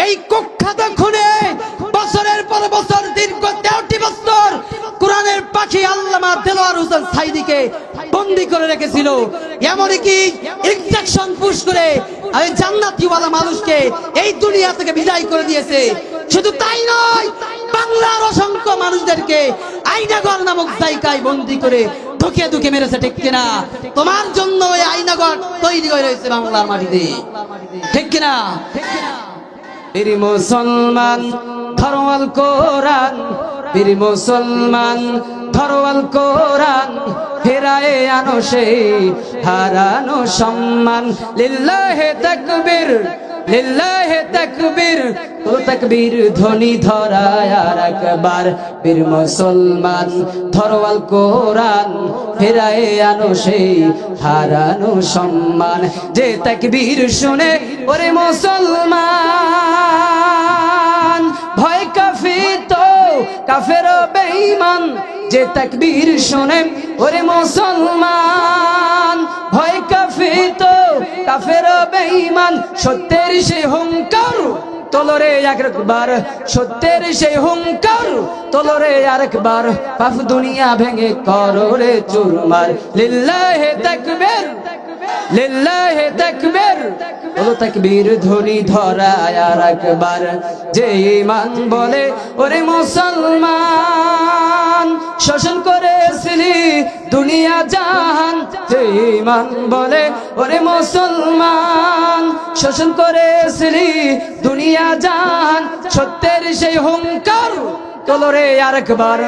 এই কুখ্যাত খুনে বছরের পর বছর দীর্ঘ 13টি বছর কোরআনের পাখি আল্লামা দেলোয়ার হোসেন সাইদিকে বন্দী করে রেখেছিল। এমনকি ইনজেকশন পুশ করে এই জান্নাতিওয়ালা মানুষকে এই দুনিয়া থেকে বিদায় করে দিয়েছে। শুধু তাই নয়, বাংলার অসংখ্য মানুষদেরকে আইনাগর নামক জায়গায় বন্দী করে ধুকে ধুকে মেরেছে। ঠিক কিনা? তোমার জন্য এই আইনাগর তৈরি হয়ে রয়েছে বাংলার মাটিতে। ঠিক কিনা? বীর মুসলমান ধরওয়াল কোরআন, বীর মুসলমান ধরওয়াল কোরআন, ফেরায়ে আনো সেই হারানো সম্মান। লিল্লাহে তাকবীর, লিল্লাহে তাকবীর, ও তাকবীর ধ্বনি ধরায় আর একবার। বীর মুসলমান ধরওয়াল কোরআন, ফেরায়ে আনো সেই হারানো সম্মান। যে তাকবীর শুনে ওরে মুসলমান ভয় কাঁপিত কাফের বেঈমান। যে তাকবীর শুনে ওরে মুসলমান ভয় কাঁপিত কাফের বেঈমান। সত্যের সেই হুঙ্কার তোলরে একবার, সত্যের সেই হুঙ্কার তোলরে আরেকবার। পাপ দুনিয়া ভেঙে কররে চুরমার। লিল্লাহে তাকবীর, লিল্লাহে তাকবীর, ও তাকবীর ধ্বনি ধরায় আর একবার। যে ঈমান বলে ওরে মুসলমান শোষণ করেছিলি দুনিয়া জাহান। যে ঈমান বলে ওরে মুসলমান শোষণ করেছিলি দুনিয়া জাহান। সত্যের সেই হুঙ্কার তোলরে আরেকবার,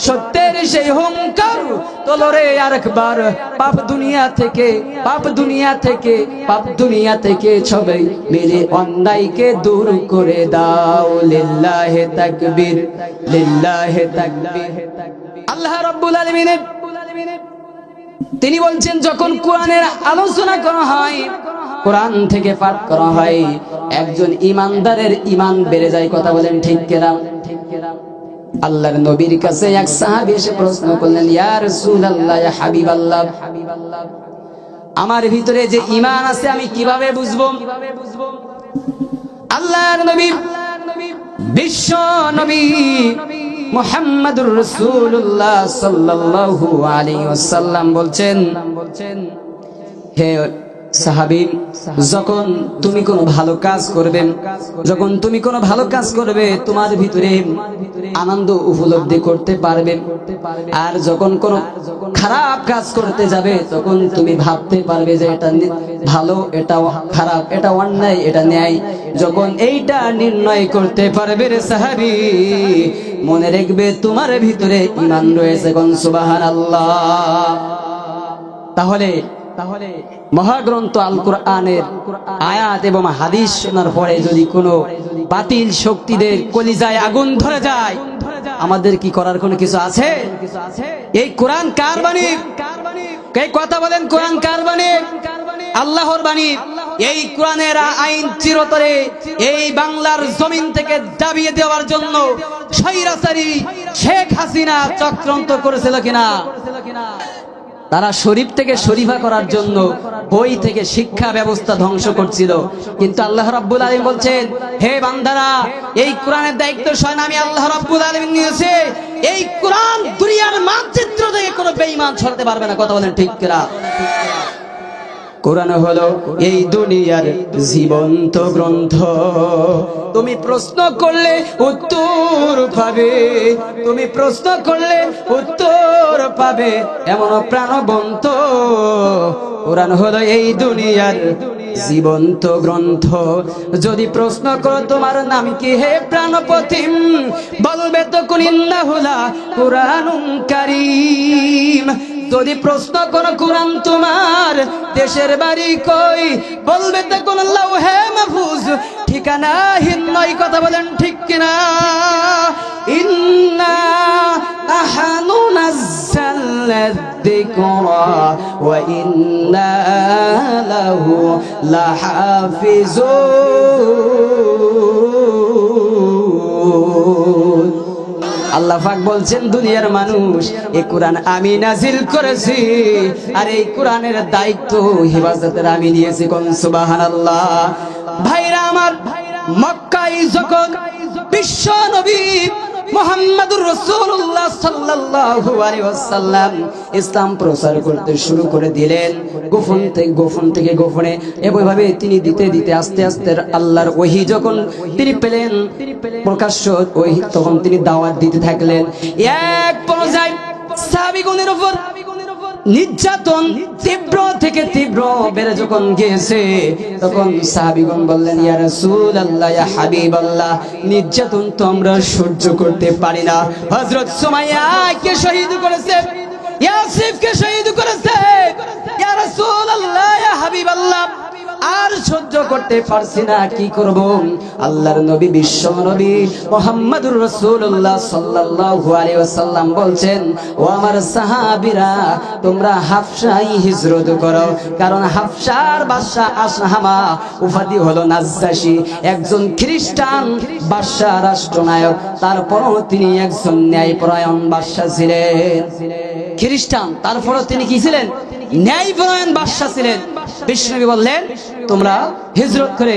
সত্যের সেই হুঙ্কার তোলরে আরেকবার। পাপ দুনিয়া থেকে, পাপ দুনিয়া থেকে, পাপ দুনিয়া থেকে সবাই মেরে অন্যায়কে দূর করে দাও। লিল্লাহে তাকবীর, লিল্লাহে তাকবীর। আল্লাহ রাব্বুল আলামিন তিনি বলছেন, যখন কোরআনের আলোচনা করা হয়, কোরআন থেকে পাঠ করা হয়, একজন ঈমানদারের ঈমান বেড়ে যায়। কথা বলেন ঠিক কিনা? আল্লাহর নবীর কাছে এক সাহাবী এসে প্রশ্ন করলেন, ইয়া রাসূলুল্লাহ, ইয়া হাবিবাল্লাহ, আমার ভিতরে যে ঈমান আছে আমি কিভাবে বুঝবো? আল্লাহর নবী বিশ্ব নবী মুহাম্মদুর রাসূলুল্লাহ সাল্লাল্লাহু আলাইহি ওয়াসাল্লাম বলছেন, হে সাহাবী, যখন তুমি কোনো ভালো কাজ করবে, যখন তুমি কোনো ভালো কাজ করবে তোমার ভিতরে আনন্দ উপলব্ধি করতে পারবে। আর যখন কোনো খারাপ কাজ করতে যাবে তখন তুমি ভাবতে পারবে যে এটা ভালো, এটা খারাপ, এটা অন্যায়, এটা ন্যায়। যখন এইটা নির্ণয় করতে পারবে রে সাহাবী, মনে রাখবে তোমার ভিতরে ঈমান রয়েছে। কোন সুবহানাল্লাহ। তাহলে মহাগ্রন্থ আল কোরআনের আয়াত এবং হাদিস শোনার পরে যদি কোনো বাতিল শক্তিদের কলিজায় আগুন ধরে যায়, আমাদের কি করার কোনো কিছু আছে? এই কোরআন কার বাণী? কে কথা বলেন? কোরআন কার বাণী? আল্লাহর বাণী। এই কোরআনের আইন চিরতরে এই বাংলার জমিন থেকে দাবিয়ে দেওয়ার জন্য স্বৈরাচারী শেখ হাসিনা চক্রান্ত করেছিল কিনা? তারা শরীফ থেকে শরীফা করার জন্য বই থেকে শিক্ষা ব্যবস্থা ধ্বংস করছিল। কিন্তু আল্লাহ রাব্বুল আলামিন বলছেন, হে বান্দারা, এই কোরআনের দায়িত্ব স্বয়ং আমি আল্লাহ রাব্বুল আলামিন নিয়েছে। এই কোরআন দুনিয়ার মানচিত্র থেকে কোনো বেঈমান ছড়াতে পারবে না। কথা বলেন ঠিক কিনা? কোরআন হলো এই দুনিয়ার জীবন্ত গ্রন্থ। তুমি প্রশ্ন করলে উত্তর পাবে, তুমি প্রশ্ন করলে উত্তর পাবে, এমন প্রাণবন্ত কোরআন হলো এই দুনিয়ার জীবন্ত গ্রন্থ। যদি প্রশ্ন করো তোমার নাম কি হে প্রাণপতিম, বলবে তো কুলিল্লাহু লা কুরআনুন কারীম। যদি প্রশ্ন করো কোরআন তোমার দেশের বাড়ি কই, বলবে তো কোন লাউহে মাহফুজ ঠিকানা হীন নয়। কথা বলেন ঠিক কিনা? ইন্না নাহনু নাযালনা যিকরা ওয়া ইন্না লাহু লাহাফিজুন। আল্লাহ পাক বলছেন, দুনিয়ার মানুষ, এই কোরআন আমি নাজিল করেছি, আর এই কোরআনের দায়িত্ব হেফাজতের আমি নিয়েছি। কোন সুবহানাল্লাহ। ভাইরা আমার, মক্কা মক্কায় যখন বিশ্ব নবী মুহাম্মদুর রাসূলুল্লাহ সাল্লাল্লাহু আলাইহি ওয়াসাল্লাম ইসলাম প্রচার করতে শুরু করে দিলেন, গোপন থেকে গোপনে এভাবে তিনি দিতে দিতে আস্তে আস্তে আল্লাহর ওহী যখন তিনি পেলেন প্রকাশ্য ওহী, তখন তিনি দাওয়াত দিতে থাকলেন। এক পর্যায়ে সাহাবীগণের উপর নির্যাতন তীব্র থেকে তীব্র বেড়ে যখন গিয়েছে, তখন সাহাবীগণ বললেন, ইয়া রাসূলুল্লাহ, ইয়া হাবিবাল্লাহ, নির্যাতন তো আমরা সহ্য করতে পারি না। হযরত সুমাইয়াকে শহীদ করেছে, ইয়াসিফকে শহীদ করেছে। ইয়া রাসূলুল্লাহ, ইয়া হাবিবাল্লাহ, আর সহ্য করতে পারছি না, কি করব? আল্লাহর নবী বিশ্ব নবী মুহাম্মদুর রাসূলুল্লাহ সাল্লাল্লাহু আলাইহি ওয়াসাল্লাম বলছেন, ও আমার সাহাবীরা, তোমরা হাফসায় হিজরত করো, কারণ হাফসার বাদশা আসহামা উপাধি হলো নাজ্জাশী, একজন খ্রিস্টান বাদশা রাষ্ট্রনায়ক, তারপরও তিনি একজন ন্যায়পরায়ণ বাদশা ছিলেন। খ্রিস্টান, তারপরও তিনি কি ছিলেন? ন্যায়পরায়ণ বাদশা ছিলেন। বিশ্বনবী বললেন, তোমরা হিজরত করে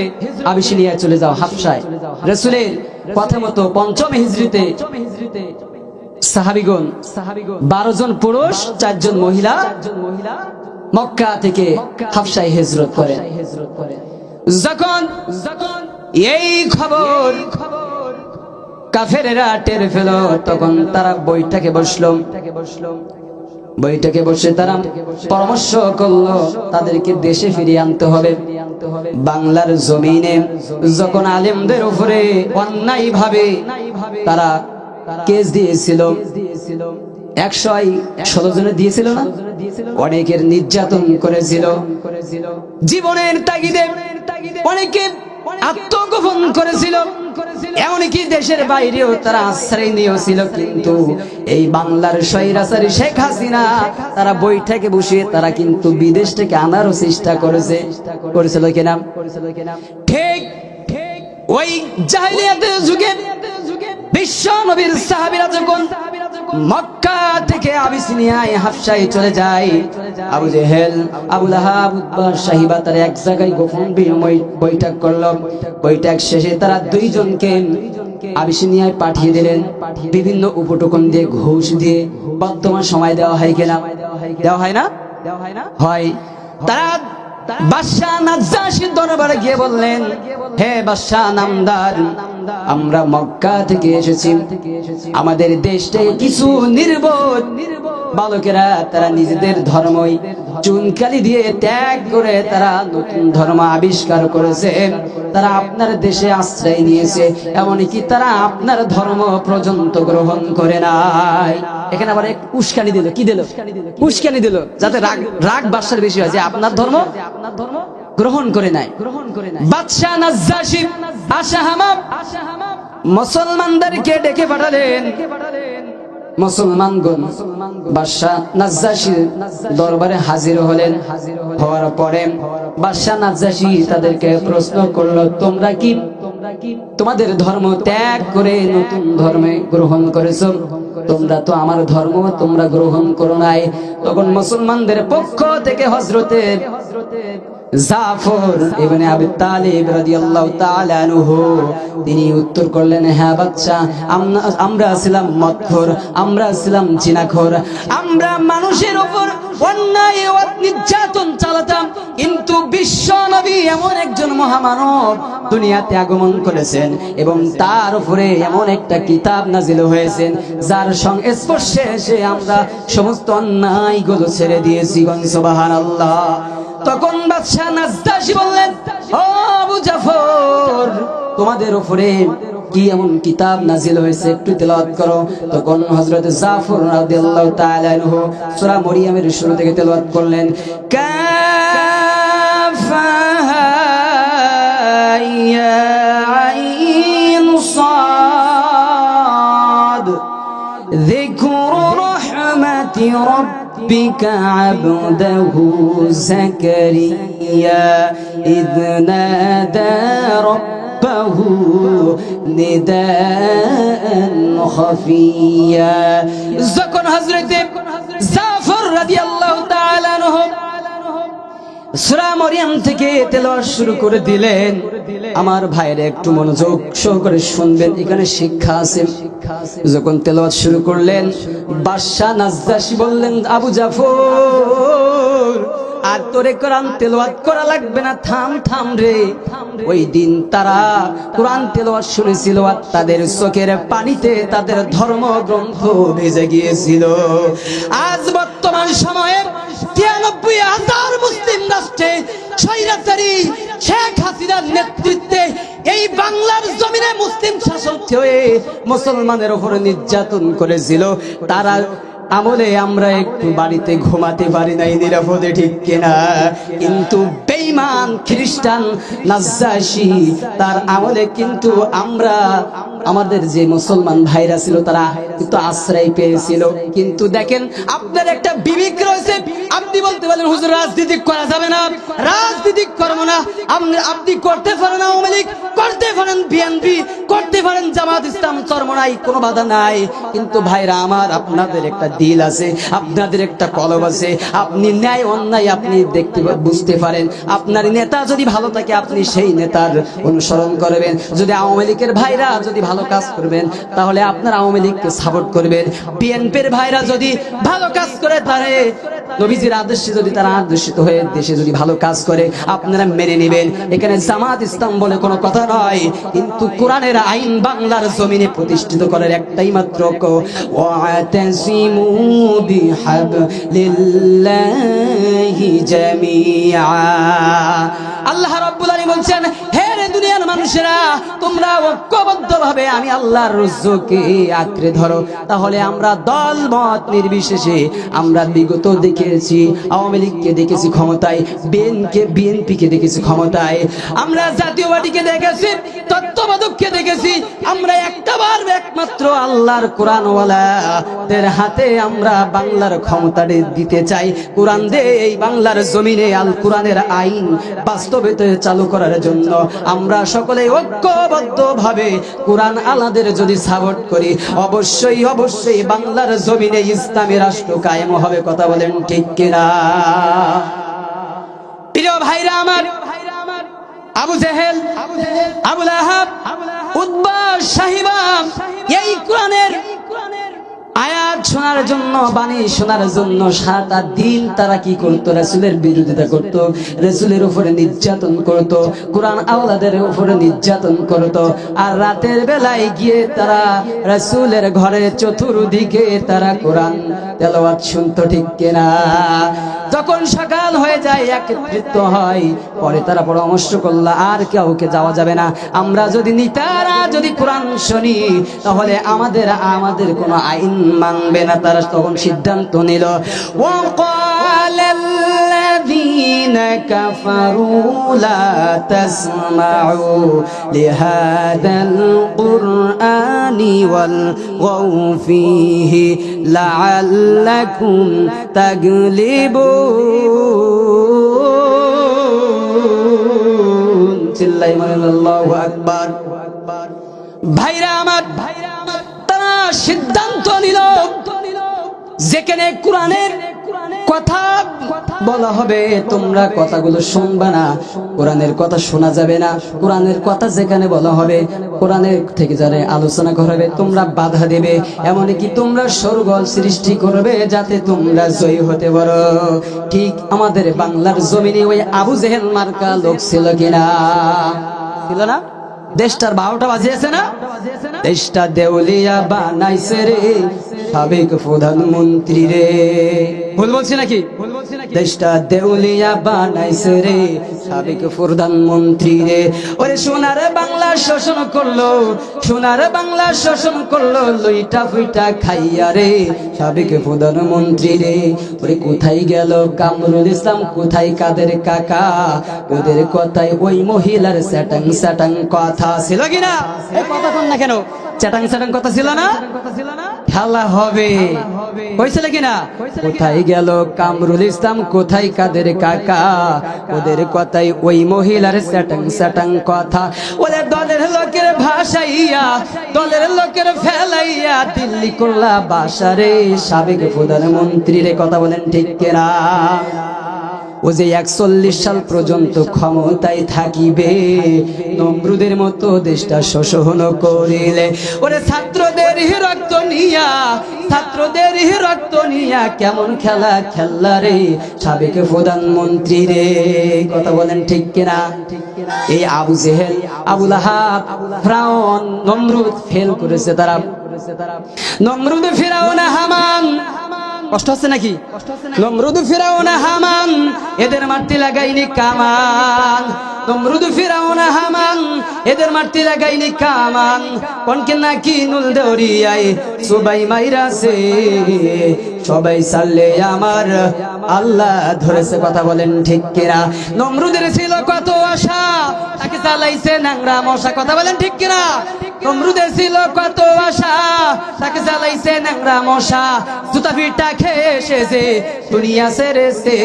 আবিসিনিয়ায় চলে যাও, হাফসায়। রাসূলের কথা মতো পঞ্চম হিজরিতে সাহাবীগণ 12 জন পুরুষ 4 জন মহিলা মক্কা থেকে হাফসায় হিজরত করেন। যখন এই খবর কাফেরেরা টের পেল, তখন তারা বৈঠকে বসে তারা পরামর্শ করলো তাদেরকে দেশে ফিরিয়ে আনতে হবে। বাংলার জমিনে যখন আলেমদের উপরে অন্যায় ভাবে তারা কেস দিয়েছিল, 116 জনে দিয়েছিল না, অনেকের নির্যাতন করেছিল, জীবনের তাগিদে অনেকে আত্মগোপন করেছিল, এমনকি দেশের বাইরেও তারা আশ্রয় নিয়েছিল। কিন্তু এই বাংলার স্বৈরাচারী শেখ হাসিনা তারা বৈঠকে বসে তারা কিন্তু বিদেশ থেকে আনারও চেষ্টা করেছিল কিনা? ঠিক ওই জাহেলিয়াতের যুগে বিশ্ব নবীর সাহাবীরা যখন মক্কা থেকে আবিসিনিয়ায় হাফসায় চলে যায়, আবু জেহেল, আবু লাহাব, উতবা, সাহিবা তারা এক জায়গায় গোপন বৈঠক করলো। বৈঠক শেষে তারা 2 জনকে আবিসিনিয়ায় পাঠিয়ে দিলেন, বিভিন্ন উপটোকন দিয়ে, ঘুষ দিয়ে। বর্তমান সময় দেওয়া হয় কিনা? দেওয়া হয় না? হয়। তারা বাদশা নাজ্জাশীর দরবারে গিয়ে বললেন, হে বাদশা নামদার, আমরা মক্কা থেকে এসেছি, আমাদের দেশ থেকে কিছু নির্বোধ বালকেরা তারা নিজেদের ধর্মই চুনকালি দিয়ে ত্যাগ করে তারা নতুন ধর্ম আবিষ্কার করেছে, তারা আপনার দেশে আশ্রয় নিয়েছে, এমনকি তারা আপনার ধর্ম পর্যন্ত গ্রহণ করে নাই। এখানে আবার এক উস্কানি দিল, কি দিল? উস্কানি দিল, যাতে রাগ বাদশার বেশি হয় যে আপনার ধর্ম গ্রহণ করে নাই। বাদশা নাজ্জাশী আসহামা মুসলমানদেরকে ডেকে পাঠালেন। মুসলমানগণ বাদশা নাজ্জাশীর দরবারে হাজির হলেন। হওয়ার পরে বাদশা নাজ্জাশী তাদেরকে প্রশ্ন করলো, তোমরা কি তোমাদের ধর্ম ত্যাগ করে নতুন ধর্মে গ্রহণ করেছো? তোমরা তো আমার ধর্ম তোমরা গ্রহণ করো নাই। তখন মুসলমানদের পক্ষ থেকে হযরতে জাফর ইবনে আবি তালিব রাদিয়াল্লাহু তাআলা আনহু তিনি উত্তর করলেন, হ্যাঁ বাদশা, আমরা ছিলাম মদখোর, আমরা ছিলাম জিনাখোর, আমরা মানুষের উপর অন্যায় ও নির্যাতন চালাতাম, কিন্তু বিশ্ব নবী এমন একজন মহামানব দুনিয়াতে আগমন করেছেন এবং তার উপরে এমন একটা কিতাব নাজিল হয়েছেন যার সংস্পর্শে এসে আমরা সমস্ত অন্যায়গুলো ছেড়ে দিয়েছি। সুবহানাল্লাহ। তখন বাদশা নাজ্জাশী বললেন, ও আবু জাফর, তোমাদের উপরে কি এমন কিতাব নাজিল হয়েছে, একটু তেলাওয়াত করো। তখন হযরত জাফর রাদিয়াল্লাহু তাআলা আনহু সূরা মরিয়মের শুরু থেকে তেলাওয়াত করলেন, কাফা ইয়া আইন সাদ যিকরু রাহমাতি ربك عبده زكريا إذ نادى ربه نداء خفيا। যখন হযরত জাফর রাদিয়াল্লাহু তাআলা আনহু সূরা মরিয়ম থেকে তেলাওয়াত শুরু করে দিলেন। আমার ভাইরা একটু মনোযোগ সহকারে শুনবেন, এখানে শিক্ষা আছে। যখন তেলাওয়াত শুরু করলেন, বাদশা নাজ্জাশী বললেন, আবু জাফর আর তোরে কোরআন তেলাওয়াত করা লাগবে না, থাম থাম রে। ওই দিন তারা কোরআন তেলাওয়াত শুনেছিল আর তাদের চোখের পানিতে তাদের ধর্মগ্রন্থ ভেজে গিয়েছিল। আজ বর্তমান সময়ে 93,000 মুসলিম রাষ্ট্রে স্বৈরাচারী শেখ হাসিনার নেতৃত্বে এই বাংলার জমিনে মুসলিম শাসক হয়ে মুসলমানের উপরে নির্যাতন করেছিল। তারা আমলে আমরা একটু বাড়িতে ঘুমাতে পারি নাই নিরাপদে, ঠিক কিনা? কিন্তু বেঈমান খ্রিস্টান নাজ্জাশী তার আমলে কিন্তু আমরা, আমাদের যে মুসলমান ভাইরা ছিল তারা কিন্তু আশ্রয় পেয়েছিল। কিন্তু দেখেন, আপনার একটা বিবেক রয়েছে, আপনি বলতে পারেন হুজুর রাজনীতি করা যাবে না, রাজনীতি করবো না। আপনি করতে পারেন আওয়ামী লীগ, করতে পারেন বিএনপি, করতে পারেন জামাত ইসলাম, চরমনাই, কোনো বাধা নাই। কিন্তু ভাইরা আমার, আপনাদের একটা দিল আছে, আপনাদের একটা কলব আছে। আপনি ন্যায় অন্যায় আপনি দেখতে বুঝতে পারেন। আপনার নেতা যদি ভালো থাকে আপনি সেই নেতার অনুসরণ করবেন। যদি আওয়ামী লীগের ভাইরা যদি ভালো কাজ করবেন তাহলে আপনার আওয়ামী লীগকে সাপোর্ট করবেন। বিএনপির ভাইরা যদি ভালো কাজ করে, তাহলে নবীজির আদর্শে যদি তারা আদর্শিত হয়ে দেশে যদি ভালো কাজ করে আপনারা মেনে নেবেন। এখানে জামাত ইসলাম বলে কোনো কথা নয়, কিন্তু কোরআনের আইন বাংলার জমিনে প্রতিষ্ঠিত করার একটাই মাত্র ওয়াতাসিমু বিহাবলিল্লাহি জামিআ। আল্লাহ রাব্বুল আলামিন বলছেন, হে দুনিয়ার মানুষেরা, তোমরা ঐক্যবদ্ধভাবে আমি আল্লাহর রজ্জুকে আঁকড়ে ধরো। তাহলে আমরা দল মত নির্বিশেষে আমরা বিগত দেখেছি আওয়ামী লীগকে দেখেছি ক্ষমতায়, বিএনপিকে দেখেছি ক্ষমতায়, আমরা জাতীয় পার্টিকে দেখেছি, তত্ত্বাবধায়ককে দেখেছি। আমরা একটাবার একমাত্র আল্লাহর কোরআনওয়ালাদের হাতে আমরা বাংলার ক্ষমতাটা দিতে চাই। কোরআন দিয়ে এই বাংলার জমিনে আল কোরআনের আইন বাস্তবায়িত চালু করার জন্য আমরা সকলে ঐক্যবদ্ধভাবে কোরআন আলাদের যদি সাপোর্ট করি, অবশ্যই অবশ্যই বাংলার জমিনে ইসলামী রাষ্ট্র কায়েম হবে। কথা বলেন ঠিক কিনা? প্রিয় ভাইরা আমার, আবু জেহেল, আবু লাহাব, উতবা, সাহিবা এই কোরআনের আয়াত শোনার জন্য, বাণী শোনার জন্য সারাটা দিন তারা কি করতো? রাসূলের বিরোধিতা করত, রাসূলের উপরে নির্যাতন করত, কোরআন আওলাদের উপরে নির্যাতন করত। আর রাতের বেলায় গিয়ে তারা রাসূলের ঘরে চতুর্দিকে তারা কোরআন তেলাওয়াত শুনতো, ঠিক কিনা? যখন সকাল হয়ে যায়, একত্রিত হয়, পরে তারা পরামর্শ করলো আর কাউকে যাওয়া যাবে না। আমরা যদি নিতারা যদি কোরআন শুনি তাহলে আমাদের কোনো আইন মানবে না। তারা তখন সিদ্ধান্ত নিল, ওয়াকালাল্লাযীনা কাফারু লা তাসমাউ লিহাদাল কুরআনি ওয়ালগাউ ফীহি লাআল্লাকুম তাগলিবুন। চিল্লাই বলেন আল্লাহু আকবার। ভাইরা আমার, তারা সিদ্ধান্ত নিল যেখানে কোরআনের কথা বলা হবে তোমরা কথাগুলো শুনবা না, কোরআনের কথা শোনা যাবে না। কোরআনের কথা যেখানে বলা হবে, কোরআনের থেকে যারা আলোচনা করবে তোমরা বাধা দেবে, এমনকি তোমরা শোরগোল সৃষ্টি করবে যাতে তোমরা জয়ী হতে পারো। ঠিক আমাদের বাংলার জমিনে ওই আবু জেহেল মার্কা লোক ছিল কিনা? ছিল না? দেশটার 12টা বাজিয়েছে না? দেশটা দেউলিয়া বানাইছে রে সাবেক প্রধানমন্ত্রী রে। ভুল বলছি নাকি? দেশটা দেউলিয়া বানাইছে রে সাবেক প্রধানমন্ত্রী রে। ওরে সোনার বাংলা শোষণ করলো, সোনার বাংলা শোষণ করলো, লইটা ফুইটা খাইয়া রে সাবেক প্রধানমন্ত্রী রে। ওরে কোথায় গেল কামরুল ইসলাম, কোথায় কাদের কাকা? ওদের কথায় ওই মহিলার স্যাটাং স্যাটাং কথা ছিল কিনা? এই কথা কোন না কেন? চ্যাটাং চ্যাটাং কথা ছিল না? খেলা হবে হয়েছিল কিনা? কোথায় গেল কামরুল ইসলাম, কোথায় কাদের কাকা? ওদের কথাই ওই মহিলার স্যাটাং স্যাটাং কথা। ওদের দলের লোকের ভাসাইয়া, দলের লোকের ফেলাইয়া দিল্লি করলা বাসারে সাবেক প্রধানমন্ত্রী রে। কথা বলেন ঠিক কিনা? ও যে 41 সাল পর্যন্ত ক্ষমতায় থাকিবে, নমরুদের মতো দেশটা শোষণ করিলে, ওরে ছাত্রদের রক্ত নিয়া, ছাত্রদের রক্ত নিয়া কেমন খেলা খেললা রে সাবেক প্রধানমন্ত্রী রে। কথা বলেন ঠিক কিনা? এই আবু জেহেল, আবু লাহাব, ফিরাউন, নমরুদ ফেল করেছে তারা। নমরুদ, ফিরাউন, হামান, কষ্ট হচ্ছে নাকি? নমরুদ, ফিরাউন, হামান এদের মারতে লাগাইনি কামান। নমরুদ, ফিরাউন, হামান এদের মারতে লাগাইনি কামান। কোনকে নাকি নুল দরিয়ায় সবাই মাইরাছে, সবাই সাল্লে আমার আল্লাহ ধরেছে। কথা বলেন ঠিক কিনা? নমরুদের ছিল কত আশা, তাকে চালাইছে ন্যাংরা মশা। কথা বলেন ঠিক কিনা? নমরুদের ছিল কত আশা, তাকে চালাইছে ন্যাংরা মশা। জুতা পিটা খেয়ে এসেছে দুনিয়া ছেড়েছে,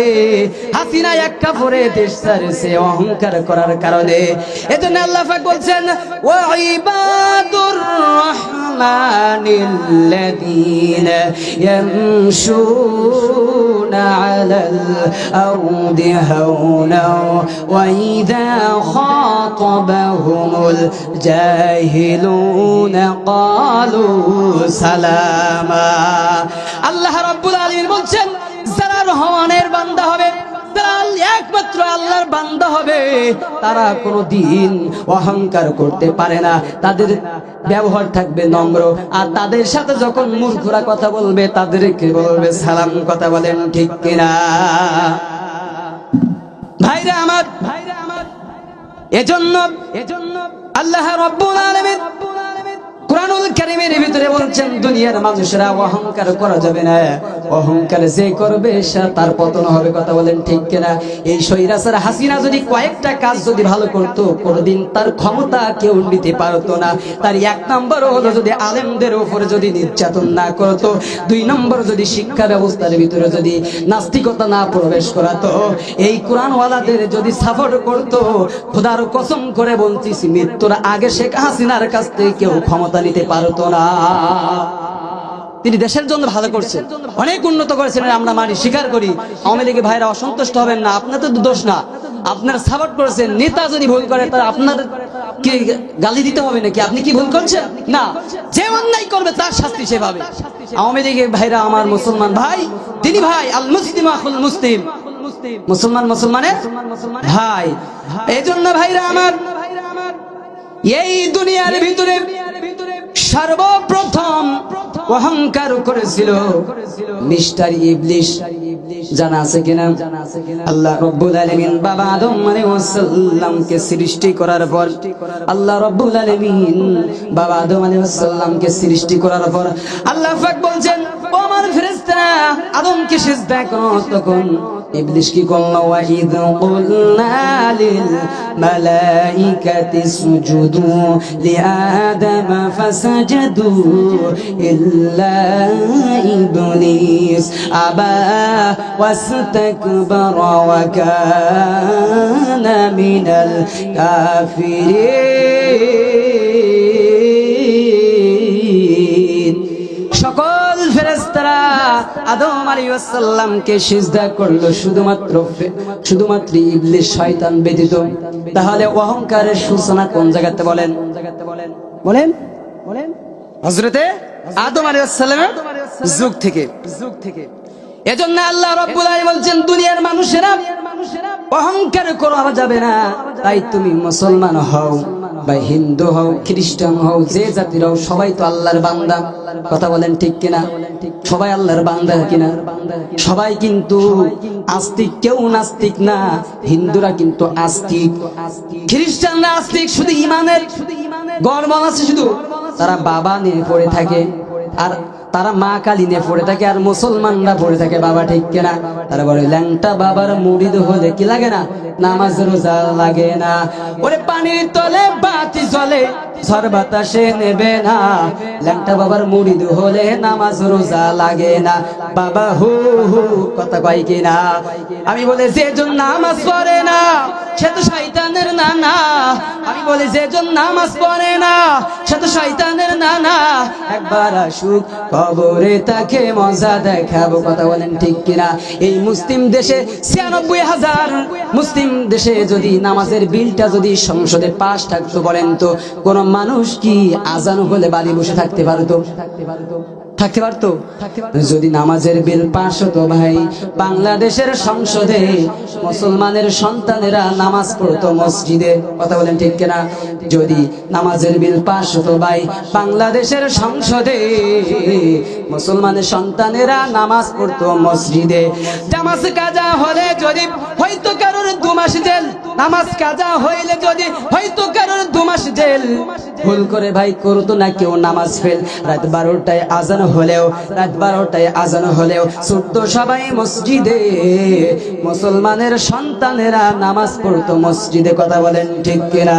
হাসিনা এক কাপড়ে দেশ ছাড়েছে অহংকার করার কারণে। এজন্য আল্লাহ পাক বলছেন, ওয়া ইবাদুর রহমানিল্লাযীনা ইয়ামশুনা আলাল আরদি হাওনা ওয়া ইযা খাতাবাহুমুল জাহিলুনা ক্বালু সালামা। আল্লাহ রাব্বুল আলামিন বলছেন, যারা রহমানের বান্দা হবে, যারা একমাত্র আল্লাহর বান্দা হবে, তারা কোনোদিন অহংকার করতে পারে না। তাদের ব্যবহার থাকবে নম্র, আর তাদের সাথে যখন মূর্খরা কথা বলবে তাদেরকে বলবে সালাম। কথা বলেন ঠিক কিনা? ভাইরা আমার, এজন্য আল্লাহ রাব্বুল আলামিন কুরআনুল কারীমের ভিতরে বলছেন, দুনিয়ার মানুষরা অহংকার করা যাবে না, অহংকার যে করবে সে তার পতন হবে। কথা বলেন ঠিক কিনা? এই স্বৈরাচার হাসিনা যদি কয়েকটা কাজ যদি ভালো করতো, কোনদিন তার ক্ষমতা কেউ নিতে পারতো না। তার 1 নম্বর হলো যদি আলেমদের উপরে যদি নির্যাতন না করতো, 2 নম্বর যদি শিক্ষা ব্যবস্থার ভিতরে যদি নাস্তিকতা না প্রবেশ করাতো, এই কোরআনওয়ালাদের যদি সাপোর্ট করতো, খোদার কসম করে বলতেছি মৃত্যুর আগে শেখ হাসিনার কাছ থেকে কেউ ক্ষমতা নিতে পারতো না। তিনি দেশের জন্য ভালো করছেন, অনেক উন্নত করেছেন, আমরা মানি, স্বীকার করি। আওয়ামী লীগের ভাইরা অসন্তুষ্ট হবেন না, আপনাদের তো দোষ না, আপনারা সাপোর্ট করেছেন। নেতা যদি ভুল করে তার আপনার কি গালি দিতে হবে নাকি? আপনি কি ভুল করছেন? না, যে অন্যায় করবে তার শাস্তি সেভাবে। আওয়ামী লীগের ভাইরা আমার মুসলমান ভাই, তিনি ভাই, আল মুসলিম আখুল মুসলিম, মুসলমান মুসলমানের ভাই। এই জন্য ভাইরা আমার, এই দুনিয়ার ভিতরে সর্বপ্রথম অহংকার করেছিল মিস্টার ইবলিস। জানা আছে কিনা? আল্লাহ রাব্বুল আলামিন বাবা আদম আলাইহিস সালামকে সৃষ্টি করার পর, আল্লাহ রাব্বুল আলামিন বাবা আদম আলাইহিস সালামকে সৃষ্টি করার পর আল্লাহ পাক বলছেন, ও আমার ফেরেশতারা আদমকে সিজদা করো। তখন ইবলিস কি করল? ওয়া ইয কুলনা লিল মালাইকাতি সুজুদু লিআদম ফাসাজাদু ইল্লা ইবলিস আবা ওয়াসতাকবারা ওয়া কানা মিনাল কাফিরিন। সকল ফেরেশতারা আদম আলাইহিস সালামকে সিজদা করলো, শুধুমাত্র ইবলিস শয়তান ব্যতীত। তাহলে অহংকারের সূচনা কোন জায়গাতে বলেন? হযরতে আদম আলাইহিস সালামের যুগ থেকে। এজন্য আল্লাহ রাব্বুল আলামিন বলছেন, দুনিয়ার মানুষেরা অহংকার করা যাবে না। তাই তুমি মুসলমান হও বা হিন্দু হও, খ্রিস্টান হও, যে জাতির হও, সবাই তো আল্লাহর বান্দা। কথা বলেন ঠিক কিনা? সবাই আল্লাহর বান্দা কিনা? সবাই কিন্তু আস্তিক, কেউ নাস্তিক না। হিন্দুরা কিন্তু আস্তিক, খ্রিস্টানরা আস্তিক, শুধু ইমানের গর্ব আছে, শুধু তারা বাবা নিয়ে পড়ে থাকে, আর তারা মা কালী নিয়ে পড়ে থাকে, আর মুসলমানরা পড়ে থাকে বাবা। ঠিক কিনা? তারা বলে ল্যাংটা বাবার মুরিদ হলে কি লাগে না? নামাজ রোজা লাগে না। ওরে পানির তলে বাতি জ্বলে, ঝড় বাতাসে নেবে না। ল্যাংটা বাবার মুরিদ হলে নামাজ রোজা লাগে না। বাবা হু হু কথা কয় কিনা? আমি বলে যে জন নামাজ পড়ে না সে তো শয়তানের নানা। আমি বলি যে জন নামাজ পড়ে না সে কত শয়তানের নানা, একবার আসুক কবরে তাকে মজা দেখাবো। কথা বলেন ঠিক কিনা? এই মুসলিম দেশে ৯৬,০০০ মুসলিম দেশে যদি নামাজের বিলটা যদি সংসদে পাশ থাকতো, বলেন তো কোন মানুষ কি আজান হলে বাড়ি বসে থাকতে পারতো? থাকতে পারতো? যদি নামাজের বিল পাশ হতো ভাই, বাংলাদেশের সংসদে মুসলমানের সন্তানেরা নামাজ পড়তো মসজিদে। কথা বলেন ঠিক কিনা? যদি নামাজের বিল পাশ হতো ভাই, বাংলাদেশের সংসদে মুসলমানের সন্তানেরা নামাজ পড়তো মসজিদে। নামাজ কাজা হলে যদি হয়তো কারোর ২ মাস জেল, নামাজ কাজা হইলে যদি হয়তো কারোর ২ মাস জেল। ভুল করে ভাই করতো না কেউ নামাজ ফেল, রাত ১২টায় আজান হলেও, রাত ১২টায় আজান হলেও ছুটতো সবাই মসজিদে, মুসলমানের সন্তানেরা নামাজ পড়তো মসজিদে। কথা বলেন ঠিক কিনা?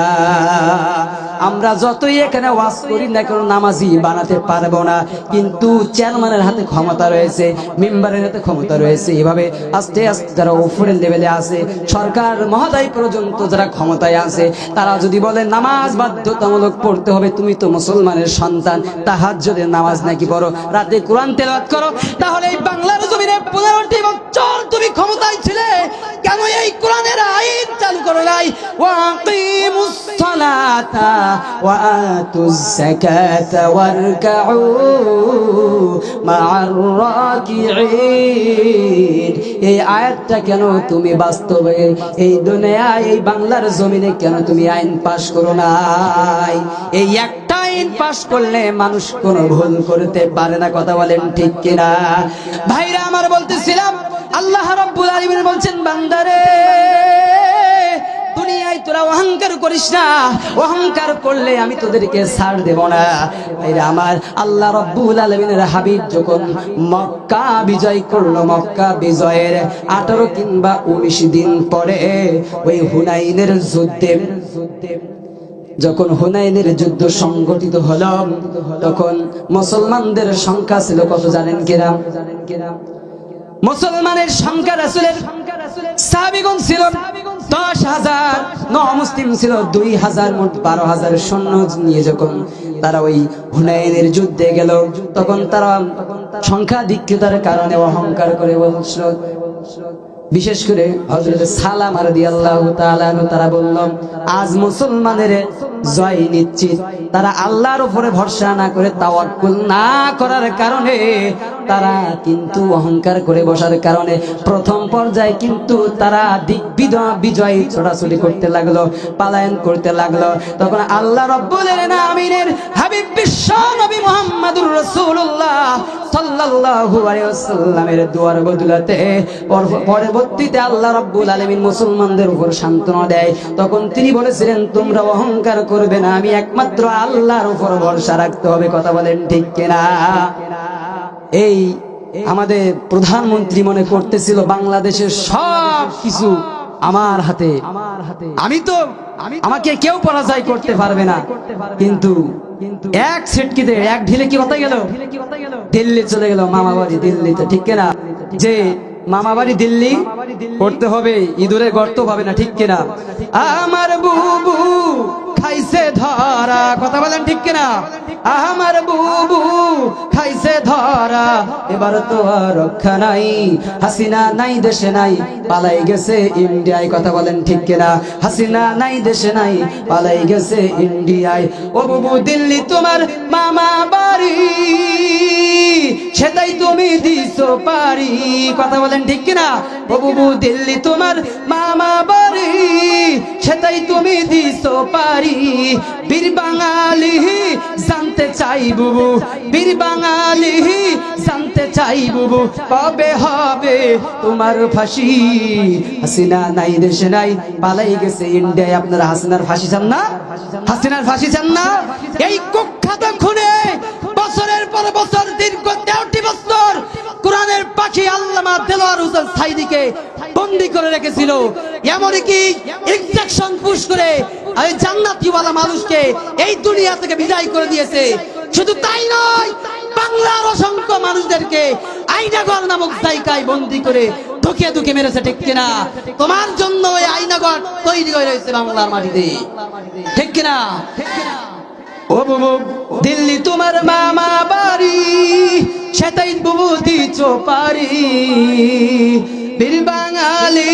আমরা যতই এখানে ওয়াজ করি না কেন নামাজি বানাতে পারবো না, কিন্তু চেয়ারম্যানের হাতে ক্ষমতা রয়েছে, মেম্বারের হাতে ক্ষমতা রয়েছে। এভাবে আস্তে আস্তে যারা উপরের লেভেলে আছে, সরকার মহোদয় পর্যন্ত যারা ক্ষমতায় আছে, তারা যদি বলে নামাজ বাধ্যতামূলক পড়তে হবে, তুমি তো মুসলমানের সন্তান, তাহাজ্জুদের নামাজ নাকি পড়ো, রাতে কোরআন তেলাওয়াত করো, তাহলে এই বাংলার জমিনে ১৫টি বছর তুমি ক্ষমতায় ছিলে, কেন এই কোরআনের আইন চালু করো নাই? ওয়াকিমুস সালাতা ওয়া আতুজ যাকাতা ওয়ারকাউ মা'আর রাকিঈন। এই আয়াতটা কেন তুমি বাস্তবে এই দুনিয়ায়, এই বাংলার জমিনে কেন তুমি আইন পাশ করো নাই? এই একটা আইন পাশ করলে মানুষ কোনো ভুল করতে পারে না। কথা বলেন ঠিক কিনা? ভাইরা আমার, বলতেছিলাম আল্লাহ রাব্বুল আলামিন বলছেন, বান্দারে দুনিয়ায় তোরা অহংকার করিস না, অহংকার করলে আমি তোদেরকে ছাড় দেব না। ভাইরা আমার, আল্লাহ রাব্বুল আলামিনের হাবিব যখন মক্কা বিজয় করলো, মক্কা বিজয়ের 18 কিংবা 19 দিন পরে ওই হুনাইনের যুদ্ধে, যখন হুনাইনের যুদ্ধ সংগঠিত হলো, তখন মুসলমানদের সংখ্যা ছিল কত জানেন কিনা? মুসলমানের সংখ্যা রাসূলের সাহাবীগণ ছিল ১০,০০০, নমুসলিম ছিল ২,০০০, মোট ১২,০০০ সৈন্য নিয়ে যখন তারা ওই হুনাইনের যুদ্ধে গেল, তখন তারা সংখ্যাধিক্যতার কারণে অহংকার করে বলছিল, বিশেষ করে হযরত সালামা রাদিয়াল্লাহু তাআলা তারা বলল, আজ মুসলমানের জয় নিশ্চিত। তারা আল্লাহর উপরে ভরসা না করে, তাওয়াক্কুল না করার কারণে, তারা কিন্তু অহংকার করে বসার কারণে প্রথম পর্যায়ে কিন্তু তারা বিজয় ছোটাছুটি করতে লাগলো, পালায়ন করতে লাগলো। তখন আল্লাহ রাব্বুল আলামিনের হাবিব বিশ্ব নবী মুহাম্মদুর রাসূলুল্লাহ সাল্লাল্লাহু আলাইহি ওয়াসাল্লামের দুয়ার বদলাতে পরবর্তীতে আল্লাহ রাব্বুল আলামিন মুসলমানদের উপর সান্ত্বনা দেয়। তখন তিনি বলেছিলেন, তোমরা অহংকার করবে না, আমি একমাত্র আল্লাহর উপর ভরসা রাখতে হবে। কথা বলেন ঠিক কিনা? এই আমাদের প্রধানমন্ত্রী মনে করতেছিল বাংলাদেশের সব কিছু আমার হাতে, আমাকে কেউ পরাজয় করতে পারবে না। কিন্তু এক ছিটকিতে, এক ঢিলে কি কথা গেল? দিল্লি চলে গেল, মামা বাড়ি দিল্লিতে, ঠিক কিনা? যে মামা বাড়ি দিল্লি করতে হবে, ইঁদুরে গর্ত পাবে না, ঠিক কিনা? আমার বুবু খাইছে ধরা, কথা বলেন ঠিক কিনা? আমার বুবু খাইছে ধরা, এবার তো আর রক্ষা নাই, হাসিনা নাই দেশে নাই, পালাই গেছে ইন্ডিয়ায়। কথা বলেন ঠিক কিনা? হাসিনা নাই দেশে নাই, পালাই গেছে ইন্ডিয়ায়। ও বুবু, দিল্লি তোমার মামা বাড়ি, সেটাই তুমি দিছো পারি। কথা বলেন ঠিক কিনা? ও বুবু, দিল্লি তোমার মামা বাড়ি, সেটাই তুমি দিছো পারি। বীর বাঙালি জানতে চাই বুবু, বীর বাঙালি জানতে চাই বুবু, কবে হবে তোমার ফাঁসি? হাসিনা নাই দেশে নাই, পালাই গেছে ইন্ডিয়ায়। আপনারা হাসিনার ফাঁসি চান না? হাসিনার ফাঁসি চান না? এই কুখ্যাত খুনে বছরের পর বছর, দীর্ঘ 13টি বছর কোরআনের পাখি আল্লামা দেলোয়ার হোসেন সাঈদীকে বন্দী করে রেখেছিল। এমনকি ইনজেকশন পুশ করে জান্নাতীওয়ালা মানুষকে এই দুনিয়া থেকে বিদায় করে দিয়েছে। শুধু তাই নয়, বাংলার অসংখ্য মানুষদেরকে আইনাগর নামক জায়গায় বন্দী করে ধুকে ধুকে মেরেছে, ঠিক কিনা? তোমার জন্য ওই আইনাগর তৈরি হয়ে রয়েছে বাংলার মাটিতে, ঠিক কিনা? ও বুবু দিল্লি তোমার মামা বাড়ি, সেটাই বুবু দিচ্ছ পারি। বীর বাঙালি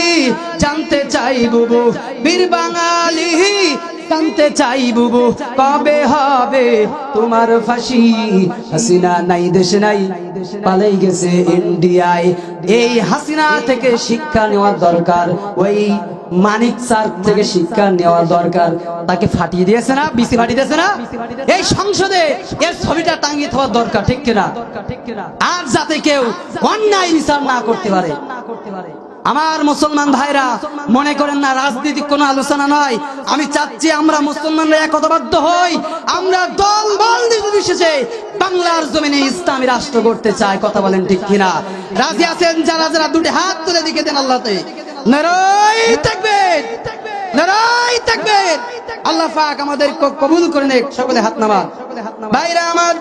জানতে চাই বুবু, বীর বাঙালি জানতে চাই বুবু, কবে হবে তোমার ফাঁসি? হাসিনা নাই দেশে নাই, পালাই গেছে ইন্ডিয়ায়। এই হাসিনা থেকে শিক্ষা নেওয়ার দরকার, ওই মানিক স্যার থেকে শিক্ষা নেওয়ার দরকার। তাকে ফাটিয়ে দিয়েছে না, বিসি ফাটিয়ে দিয়েছে না, এই সংসদে এর ছবিটা টাঙিয়ে থাকার দরকার, ঠিক কিনা? আর যাতে কেউ অন্যায় বিচার না করতে পারে। আমার মুসলমান ভাইরা মনে করেন না রাজনৈতিক কোনো আলোচনা নয়, আমি চাচ্ছি আমরা মুসলমানরা একতাবদ্ধ হই। আমরা দল বল নির্বিশেষে বাংলার জমিনে ইসলামী রাষ্ট্র করতে চাই, কথা বলেন ঠিক কিনা? রাজি আছেন যারা যারা? দুটি হাত তুলে দিকে দেন আল্লাহতে। নারায়ে তাকবীর, নারায়ে তাকবীর। আল্লাহ পাক আমাদের কবুল করে নেক। সকলে হাত নামা। ভাইরা আমার,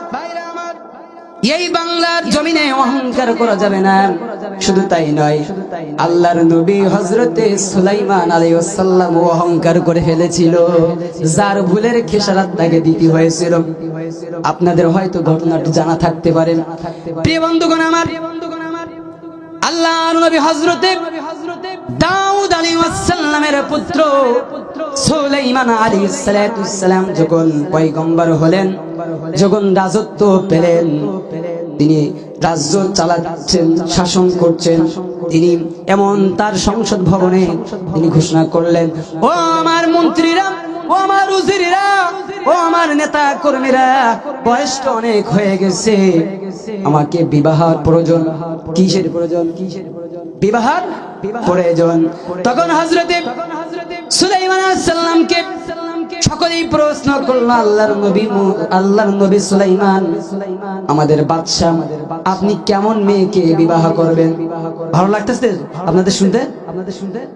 এই বাংলার জমিনে অহংকার করা যাবে না। শুধু তাই নয়, আল্লাহর নবী হযরতে সুলাইমান আলাইহিস সালাম অহংকার করে ফেলেছিল, যার ভুলের খেসারত তাকে দিতে হয়েছিল। আপনাদের হয়তো ঘটনাটি জানা থাকতে পারে। প্রিয় বন্ধুগণ আমার, আল্লাহর নবী হযরতে দাউদ আলাইহিস সালামের পুত্র সুলাইমান আলাইহিস সালাম যখন পয়গম্বর হলেন, যখন রাজত্ব পেলেন, তিনি রাজ্য চালাচ্ছেন, শাসন করছেন। তিনি এমন তার সংসদ ভবনে তিনি ঘোষণা করলেন, ও আমার মন্ত্রীরা, ও আমার উজিরেরা, ও আমার নেতা কর্মীরা, বয়স তো অনেক হয়ে গেছে, আমাকে বিবাহের প্রয়োজন। কিসের প্রয়োজন? বিবাহের প্রয়োজন। তখন হযরতে সুলাইমান আলাইহিস সালামকে সকলেই প্রশ্ন করলো, আল্লাহর নবী সুলাইমান, আমাদের বাদশা, আপনি কেমন মেয়েকে বিবাহ করবেন? ভালো লাগতেছে আপনাদের শুনতে?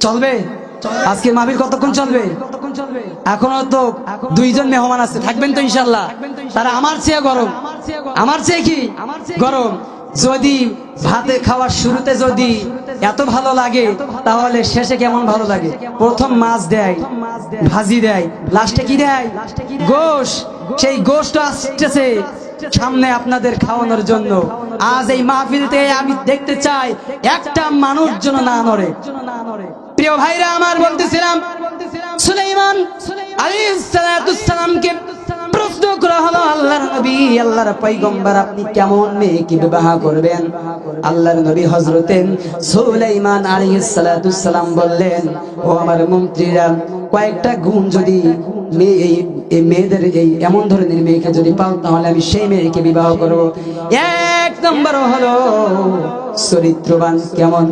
চলবে আজকে মাহফিল? কতক্ষণ চলবে? এখনো তো দুইজন মেহমান আছে, থাকবেন তো ইনশাআল্লাহ? তারা আমার চেয়ে গরম, আমার চেয়ে কি গরম। যদি ভাতে খাওয়ার শুরুতে যদি এত ভালো লাগে, তাহলে শেষে কেমন ভালো লাগে? প্রথম মাছ দেয়, ভাজি দেয়, লাস্টে কি দেয়? গোশ। সেই গোশটা আসতেছে সামনে আপনাদের খাওয়ানোর জন্য। আজ এই মাহফিলতে আমি দেখতে চাই একটা মানুষ যেন না নড়ে। প্রিয় ভাইরা আমার, বলতেছিলাম সুলাইমান আলাইহিস সালামকে প্রশ্ন করা হলো, আল্লাহর নবী, আল্লাহর পয়গম্বর, আপনি কেমন মেয়েকে বিবাহ করবেন? আল্লাহর নবী হযরতে সুলাইমান আলাইহিস সালাম বললেন, ও আমার মন্ত্রীরা, কয়েকটা গুণ যদি মেয়েদের এই এমন ধরনের মেয়েকে যদি পাও, তাহলে আমি সেই মেয়েকে বিবাহ করব। এক নম্বর হলো চরিত্রবান। কেমন?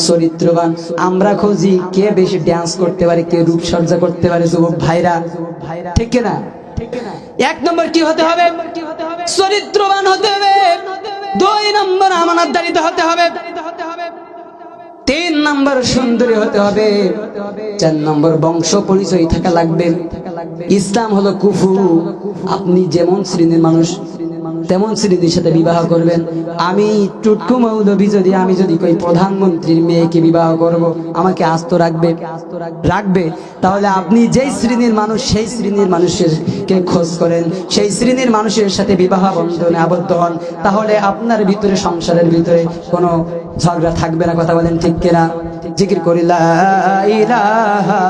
চরিত্রবান। আমরা খুঁজি কে বেশি ডান্স করতে পারে, কে রূপসজ্জা করতে পারে, যুবক ভাইরা, ঠিক না? এক নম্বর কি হতে হবে? চরিত্রবান হতে হবে। দুই নম্বর আমানতদারি হতে হবে। তিন নম্বর সুন্দরী হতে হবে। চার নম্বর বংশ পরিচয় থাকা লাগবে। ইসলাম হলো কুফু। আপনি যেমন শ্রেণীর মানুষ তেমন শ্রেণীর সাথে বিবাহ করবেন। আমি টুটকু মৌলবী আমি যদি কই প্রধানমন্ত্রীর মেয়েকে বিবাহ করব, আমাকে আস্ত রাখবে? তাহলে আপনি যেই শ্রেণীর মানুষ সেই শ্রেণীর মানুষকে খোঁজ করেন, সেই শ্রেণীর মানুষের সাথে বিবাহ বন্ধনে আবদ্ধ হন, তাহলে আপনার ভিতরে, সংসারের ভিতরে কোনো ঝগড়া থাকবে না। কথা বলেন ঠিক কিনা? জিকির করি লা ইলাহা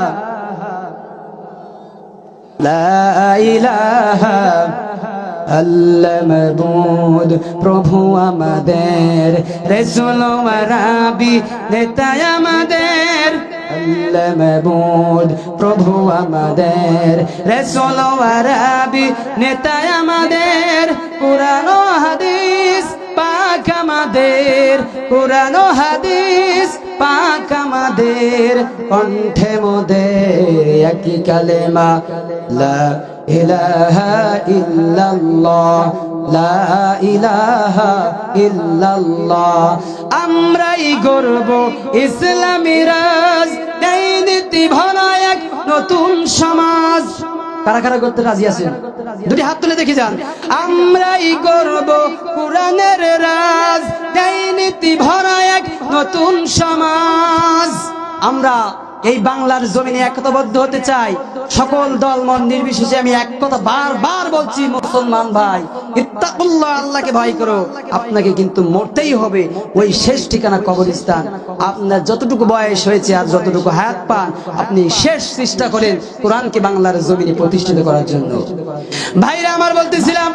আল্লাহ মাবুদ প্রভু আমাদের, রাসূল আরবি নেতা আমাদের। আল্লাহ মাবুদ প্রভু আমাদের, রাসূল আরবি নেতা আমাদের। কুরআন ও হাদিস পাক আমাদের, কুরআন ও হাদিস পাক আমাদের। কণ্ঠে মোদের একই কালেমা, লা ইলাহা ইল্লাল্লাহ, লা ইলাহা ইল্লাল্লাহ। আমরাই গর্ব ইসলামী রাজ, এই নীতি ভরা এক নতুন সমাজ। কারা কারা করতে রাজি আছেন? দুটি হাত তুলে দেখে যান। আমরাই গর্ব কুরআনের রাজ, এই নীতি ভরা এক নতুন সমাজ। আমরা এই বাংলার জমিনে একতাবদ্ধ হতে চাই, সকল দল মত নির্বিশেষে আমি এক কথা বারবার বলছি, মুসলমান ভাই, ইত্তাকুল্লাহ, আল্লাহকে ভয় করো। আপনাকে কিন্তু মরতেই হবে, ওই শেষ ঠিকানা কবরস্থান। আপনার যতটুকু বয়স হয়েছে আর যতটুকু হায়াত পান, আপনি শেষ চেষ্টা করেন কোরআনকে বাংলার জমিনে প্রতিষ্ঠিত করার জন্য। ভাইরা আমার, বলতেছিলাম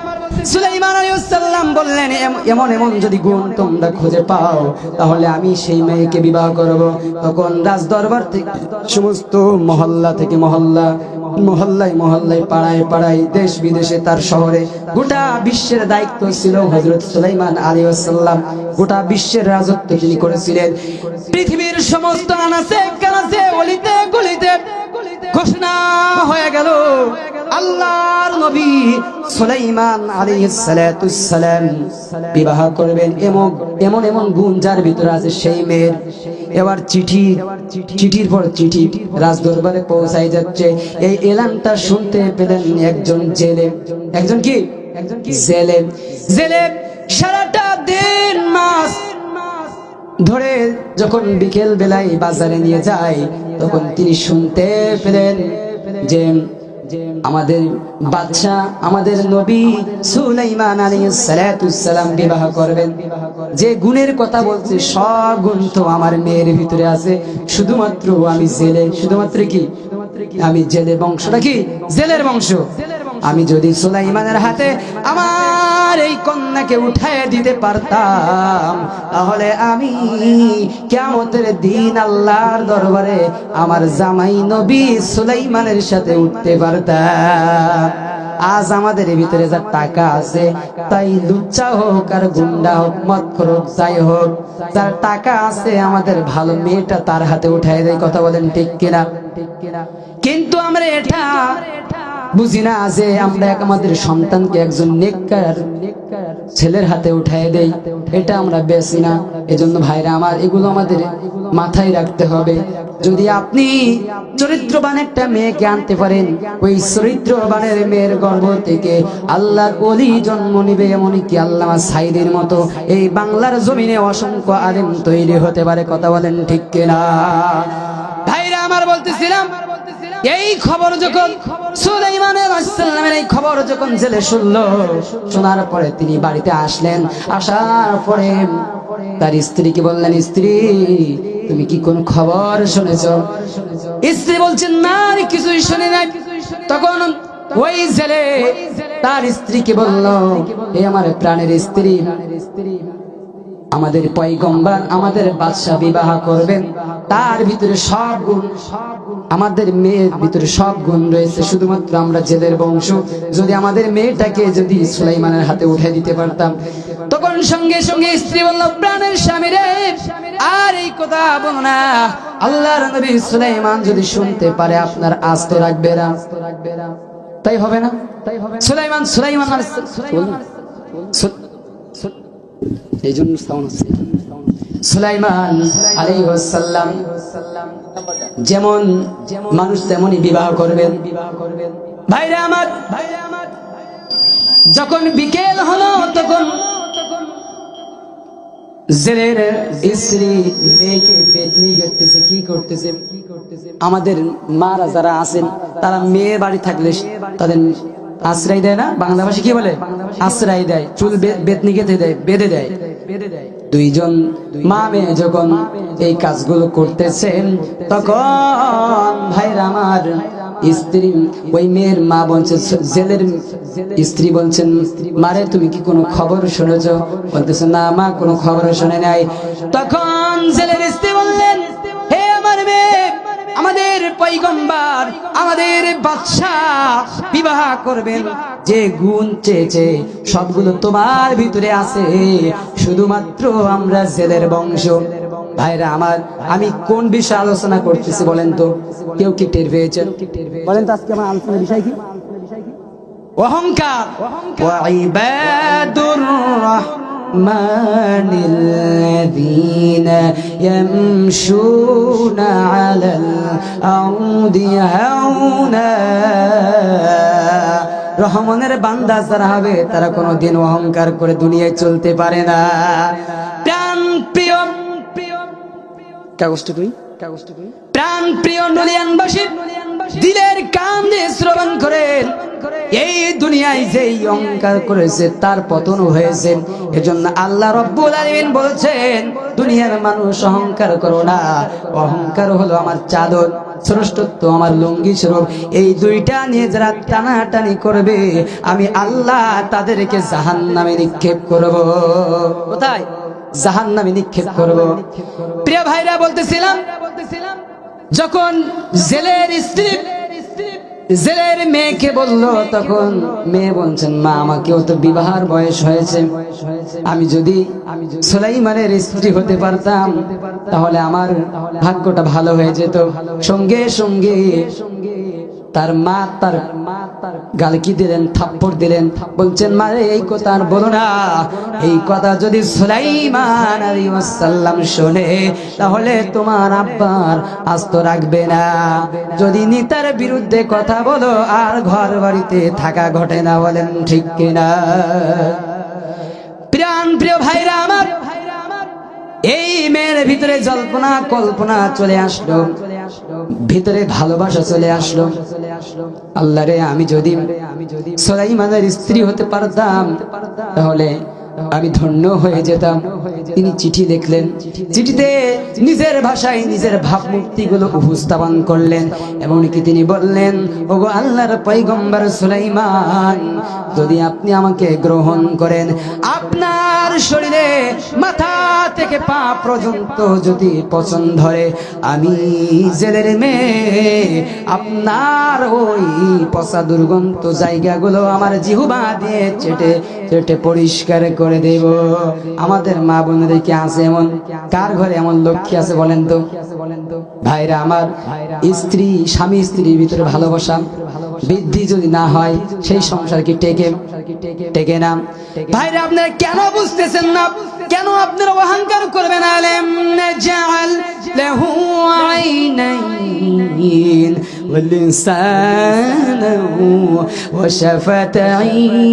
সুলাইমান আলাইহিস সালাম বললেন, এমন এমন যদি গুণ তোমরা খুঁজে পাও তাহলে আমি সেই মেয়েকে বিবাহ করব। তখন রাজ দরবার থেকে সমস্ত মহল্লা থেকে মহল্লায় মহল্লায় পাড়ায় পাড়ায় দেশ বিদেশে তার শহরে গোটা বিশ্বের দায়িত্ব ছিল হযরত সুলাইমান আলাইহিস সালাম। গোটা বিশ্বের রাজত্ব তিনি করেছিলেন। পৃথিবীর সমস্ত আনাচে কানাচে অলিতে গলিতে ঘোষণা হয়ে গেল আল্লাহর নবী সুলাইমান আলাইহিস সালাতুস সালাম বিবাহ করবেন। এমন এমন গুণ যার ভিতরে আছে সেই মেয়ের। এবার চিঠির পর চিঠি রাজদরবারে পৌঁছাই যাচ্ছে। এই এলানটা শুনতে পেলেন একজন জেলে। একজন কি? জেলে সারাটা দিন মাস ধরে যখন বিকেল বেলায় বাজারে নিয়ে যায়, তখন তিনি শুনতে পেলেন যে আমাদের বাদশা, আমাদের নবী সুলাইমান আলাইহিস সালাতুস সালাম বিবাহ করবেন। যে গুণের কথা বলছে সব গুণ তো আমার মেয়ের ভিতরে আছে, শুধুমাত্র আমি জেলে। শুধুমাত্র কি? আমি জেলে। বংশটা কি? জেলের বংশ। আমি যদি সুলাইমানের হাতে আমার এই কন্যাকে উঠায় দিতে পারতাম, তাহলে আমি কিয়ামতের দিন আল্লাহর দরবারে আমার জামাই নবী সুলাইমানের সাথে উঠতে পারতাম। আজ আমাদের ভিতরে যা টাকা আছে, তাই লুচ্চা হোক আর গুন্ডা হোক, মদখোর হোক, যাই হোক, যার টাকা আছে আমাদের ভালো মেয়েটা তার হাতে উঠায় দেয়। কথা বলেন ঠিক কিনা? কিন্তু আমরা এটা বুঝি না যে আমরা আমাদের সন্তানকে একজন নেককার ছেলের হাতে উঠায় দেই, এটা আমরা বেশি না। এজন্য ভাইরা আমার, এগুলো আমাদের মাথায় রাখতে হবে। যদি আপনি চরিত্রবান একটা মেয়েকে আনতে পারেন, ওই চরিত্রবানের মেয়ের গর্ভ থেকে আল্লাহর ওলি জন্ম নিবে। এমনকি আল্লামা সাইদির মতো এই বাংলার জমিনে অসংখ্য আলেম তৈরি হতে পারে। কথা বলেন ঠিক কিনা? ভাইরা আমার, বলতেছিলাম এই খবর যখন সুলাইমান আলাইহিস সালামের এই খবর যখন জেলে শুনলো, শোনার পরে তিনি বাড়িতে আসলেন। আসার পরে তার স্ত্রীকে বললেন, স্ত্রী তুমি কি কোন খবর শুনেছো? স্ত্রী বলছেন, না আমি কিছুই শুনি নাই। তখন ওই জেলে তার স্ত্রীকে বলল, হে আমার প্রাণের স্ত্রী, আমাদের পয়গম্বর আমাদের বাদশা বিবাহ করবেন, তার ভিতরে সব গুণ, আমাদের মেয়ের ভিতরে সব গুণ রয়েছে, শুধুমাত্র আমরা জেলের বংশ। যদি আমাদের মেয়েটাকে যদি সুলাইমানের হাতে উঠে দিতে পারতাম। তখন সঙ্গে সঙ্গে স্ত্রী বলল, প্রাণের স্বামী রে, আর এই কথা বলো না। আল্লাহর নবী সুলাইমান যদি শুনতে পারে আপনার আস্ত রাখবে না, তাই হবে না? সুলাইমান এই জন্য সুলাইমান আলাইহিস সালাম যেমন মানুষ তেমনই বিবাহ করবেন। ভাইরা আমার, যখন বিকেল হলো তখন জেলের স্ত্রী মেয়েকে বেদনি করতেছে। কি করতেছে? আমাদের মারা যারা আছেন তারা মেয়ের বাড়ি থাকলে তাদের আশ্রয় দেয় না? বাংলা ভাষায় কি বলে? আশ্রয় দেয়। চুল বেদনি গেঁথে দেয়, বেঁধে দেয়। দুইজন মা মেয়ে যখন এই কাজগুলো করতেছেন, তখন ভাইরা আমার স্ত্রী, ওই মেয়ের মা বলছেন, জেলের স্ত্রী বলছেন, মারে তুমি কি কোনো খবর শুনেছ? বলতেছে, না মা, কোনো খবর শুনে নাই। তখন জেলের স্ত্রী বললেন, হে আমার মেয়ে, আমাদের পয়গম্বর আমাদের বাদশা বিবাহ করবেন, যে গুণ চেয়েছে সবগুলো তোমার ভিতরে আছে, শুধুমাত্র আমরা জেলের বংশ। ভাইরা আমার, আমি কোন বিষয়ে আলোচনা করতেছি বলেন তো? কেউ কি টের পেয়েছেন? বলেন তো আজকে আমার আলোচনার বিষয় কি? অহংকার। ওয়াইবাদুর রাহমানিল্লাযীনা ইয়ামশুনা আলাল আরদি হাওনা। রহমানের বান্দা যারা হবে তারা কোনোদিন অহংকার করে দুনিয়ায় চলতে পারে না। প্রাণ প্রিয় কাগজটা কই? প্রাণ প্রিয় নলিয়ানবাসী দিলের কান দিয়ে শ্রবণ করেন, এই দুনিয়ায় যেই অহংকার করেছে তার পতন হয়েছে। এজন্য আল্লাহ রাব্বুল আলামিন বলছেন, দুনিয়ার মানুষ অহংকার করো না, অহংকার হলো আমার চাদর, শ্রেষ্ঠত্ব আমার লুঙ্গি স্বরূপ। এই দুইটা নিয়ে যারা টানাটানি করবে আমি আল্লাহ তাদেরকে জাহান্নামে নিক্ষেপ করব। কোথায়? জাহান্নামে নিক্ষেপ করব। প্রিয় ভাইরা, বলতেছিলাম যখন জেলের মেয়েকে বলল, তখন মেয়ে বলছেন, মা আমাকেও তো বিবাহের বয়স হয়েছে, আমি যদি সুলাইমানের স্ত্রী হতে পারতাম তাহলে আমার ভাগ্যটা ভালো হয়ে যেত। সঙ্গে সঙ্গে তার মা তার গালে কি দিলেন? থাপ্পড় দিলেন। বলছেন, মারে এই কথা আর বলো না, এই কথা যদি সুলাইমান আলাইহিস সালাম শুনে তাহলে তোমার আব্বার আস্ত রাখবে না। যদি নিতার বিরুদ্ধে কথা বলো আর ঘর বাড়িতে থাকা ঘটে না। বলেন ঠিক কিনা? প্রিয় ভাইরা আমার, এই মেয়ের ভিতরে জল্পনা কল্পনা চলে আসলো, ভিতরে ভালোবাসা চলে আসলো। আল্লাহ রে, আমি যদি সুলাইমানের স্ত্রী হতে পারতাম তাহলে আমি ধন্য হয়ে যেতাম। তিনি চিঠি লিখলেন, চিঠিতে নিজের ভাষায় নিজের ভাবমূর্তি গুলো উপস্থাপন করলেন। এমনকি তিনি বললেন, ওগো আল্লাহর পয়গম্বর সুলাইমান, যদি আপনি আমাকে গ্রহণ করেন, আপনার শরীরে মাথা থেকে পা পর্যন্ত যদি পছন্দ ধরে, আমি জেলের মেয়ে আপনার ওই পচা দুর্গন্ধ জায়গাগুলো আমার জিহ্বা দিয়ে চেটে চেটে পরিষ্কার করে দেব। আমাদের মা বোনেদের কি আছে এমন? কার ঘরে এমন লক্ষ্মী আছে বলেন তো? ভাইরা আমার, স্বামী স্ত্রীর ভিতরে ভালোবাসা বৃদ্ধি যদি না হয় সেই সংসার কি টেকে না? ভাইরা, আপনারা কেন বুঝতেছেন না? কেন আপনারা অহংকার করবেন? আলেম নাজাল লাহু আইনাইন ওয়া লিসানাহু ওয়া শাফাতাইন।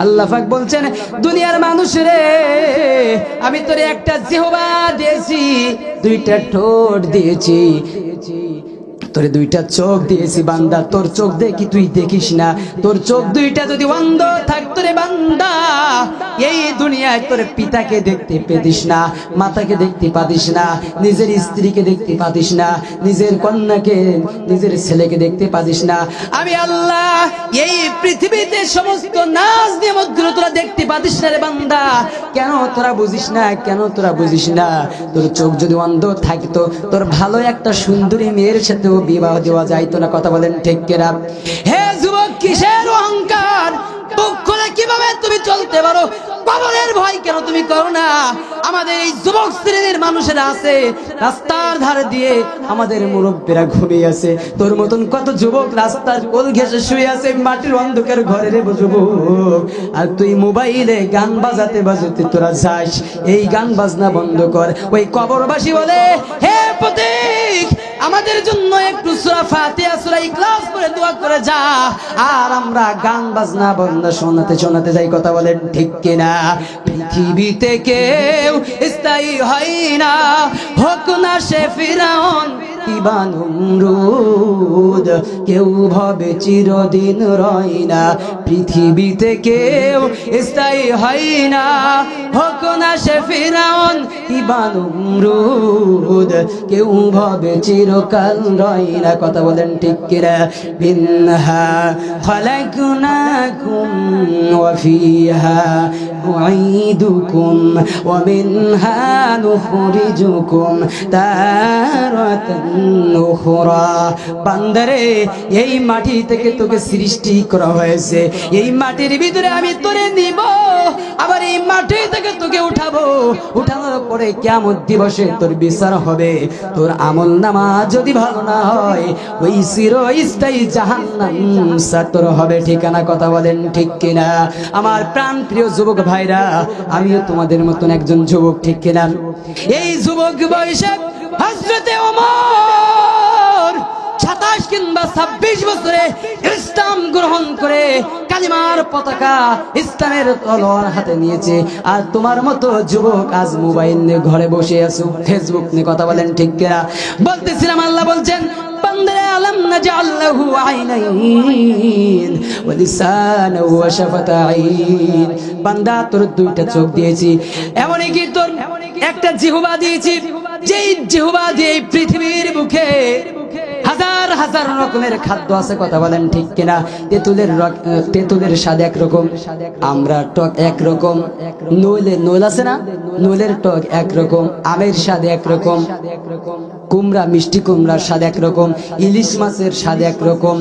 আল্লাহ পাক বলছেন, দুনিয়ার মানুষ রে, আমি তোরে একটা জিহ্বা দিয়েছি, দুইটা ঠোঁট দিয়েছি, তোরে দুইটা চোখ দিয়েছি বান্দা। তোর চোখ দেখি তুই দেখিস না। তোর চোখ দুইটা যদি বন্ধ থাকতো রে বান্দা, এই দুনিয়ায় তোর পিতাকে দেখতে পেতিস না, মাতাকে দেখতে পাতিস না, নিজের স্ত্রীকে দেখতে পাতিস না, নিজের কন্যাকে, নিজের ছেলেকে দেখতে পাতিস না। আমি আল্লাহ এই পৃথিবীতে সমস্ত নাজ নিয়ামতগুলো তোরা দেখতে পাতিস না রে বান্দা। কেন তোরা বুঝিস না? কেন তোরা বুঝিস না? তোর চোখ যদি অন্ধ থাকতো, তোর ভালো একটা সুন্দরী মেয়ের সাথেও বিবাহ দেওয়া যাইতো না। কথা বলেন ঠিক কিনা? হে যুবক, কিসের অহংকার? বুকলে কিভাবে তুমি চলতে পারো? কবরের ভয় কেন তুমি করো না? আমাদের এই যুবক শ্রেণীর মানুষেরা আছে রাস্তার ধারে দিয়ে, আমাদের মুরব্বীরা ঘুমিয়ে আছে। তোর মতন কত যুবক রাস্তার কোল ঘেঁষে শুয়ে আছে মাটির অন্ধকার ঘরে রে যুবক। আর তুই মোবাইলে গান বাজাতে বাজাতে তোরা যাস। এই গান বাজনা বন্ধ কর। ওই কবরবাসী বলে, হে প্রতীক, আমাদের জন্য একটু সূরা ফাতিহা সূরা ইখলাস পড়ে দোয়া করে যা। আর আমরা গান বাজনা বন্ধ শোনাতে যাই। কথা বলেন ঠিক কিনা? পৃথিবীতে কেউ স্থায়ী হয় না, হোক না সে ফিরাউন কিবা নমরুদ, কেউ ভাবে চিরদিন রয় না। পৃথিবীতে কেউ স্থায়ী হয় না, হোক না সে ফিরাউন কিবা নমরুদ, কেউ ভাবে চিরকাল রয় না। কথা বলেন ঠিক কিনা? মিনহা খালাকনাকুম ওয়া ফিহা নুঈদুকুম ওয়া মিনহা নুখরিজুকুম তারাতান উখরা। বান্দারে, এই মাটি থেকে তোকে সৃষ্টি করা হয়েছে, এই মাটির ভিতরে আমি তোরে নিব, আবার এই মাটি থেকে তোকে উঠাবো। উঠানোর পরে কিয়ামত দিবসে তোর বিচার হবে। তোর আমলনামা যদি ভালো না হয়, ওই চিরস্থায়ী জাহান্নাম তোর হবে ঠিকানা। কথা বলেন ঠিক কিনা? আমার প্রাণ প্রিয় যুবক ভাইরা, আমিও তোমাদের মতন একজন যুবক, ঠিক কিনা? এই যুবক বয়সে হযরতে ওমর 27 কিংবা 26 বছরে ইসলাম গ্রহণ করে কালিমার পতাকা ইসলামের তলোয়ার হাতে নিয়েছে, আর তোমার মতো যুবক আজ মোবাইল নিয়ে ঘরে বসে আছো, ফেসবুক নিয়ে কথা বলেন ঠিক কিনা? বলতেছিলাম আল্লাহ বলছেন বান্দারে আলাম নাজআল লাহু আইনাইন ওয়া লিসানাহু ওয়া শাফাতাইন, বান্দা তোর দুইটা চোখ দিয়েছি, এমনই কি তোর একটা জিহ্বা দিয়েছি, যেই জিহ্বা দিয়ে পৃথিবীর বুকে হাজার হাজার রকমের খাদ্য আছে, কথা বলেন ঠিক কিনা? তেঁতুলের স্বাদ একরকম, আমরা টক একরকম, নইল আছে না, নইলের টক একরকম, আমের স্বাদ একরকম, কুমড়া মিষ্টি কুমড়ার স্বাদ একরকম, ইলিশ মাছের স্বাদ একরকম